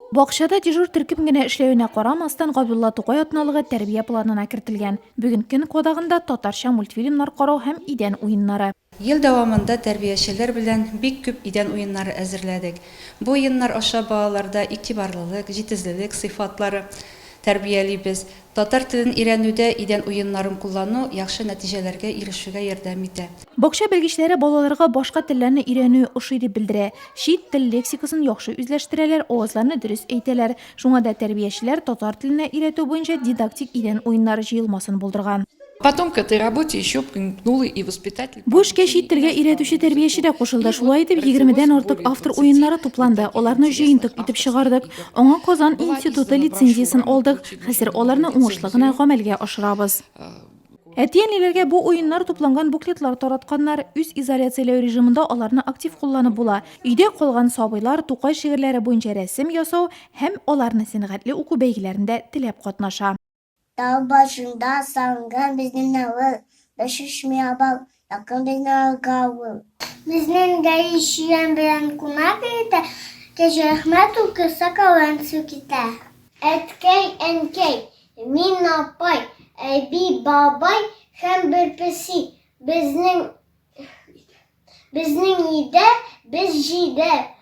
Бакчада дежур төркем генә эшләвенә карамастан, Габдулла Тукай атналыгы тәрбия планына кертелгән. Бүген көн кодагында татарча мультфильмнар карау һәм идән уеннары. Ел дәвамында тәрбиячеләр белән бик күп идән уеннары әзерләдек. Бу уеннар аша балаларда игътибарлылык, җитезлелек сыйфатлары тәрбиялибез. Татар телен өйрәнүдә идән уеннарын куллану яхшы нәтиҗәләргә ирешүгә ярдәм итә. Бакча белгечләре балаларга башка телләрне өйрәнү ошый дип белдерә. Чит тел лексикасын яхшы үзләштерәләр, авызларны дөрес әйтәләр. Шуңа да тәрбиячеләр татар теленә өйрәтү буенча дидактик идән уеннары җыелмасын булдырган. Потом к этой работе еще примкнули и воспитатель. Бу эшкә чит телгә өйрәтүче тәрбияче дә кушылды. Шулай итеп 20дән артык автор уеннары тупланды. Аларны җыентык итеп чыгардык. Аңа Казан институты лицензиясын алдык. Хәзер аларны уңышлы гына гамәлгә ашырабыз. Әти-әниләргә бу уеннар тупланган буклетлар таратканнар, үз изоляцияләү режимында аларны актив кулланып була. Өйдә калган сабыйлар Тукай шигырьләре буенча рәсем ясау һәм аларны сәнгатьле уку бәйгеләрендә теләп катнаша. Тау башында салынган безнең авыл, бәшешми абал, якын безнең авылга авыл. Безнең гаишиян белән кунак итә, кәҗә Әхмәт укыса калын су китә. Әткәй, әнкәй, мин апай, әби, бабай һәм бер песи. Безнең өйдә без җидә.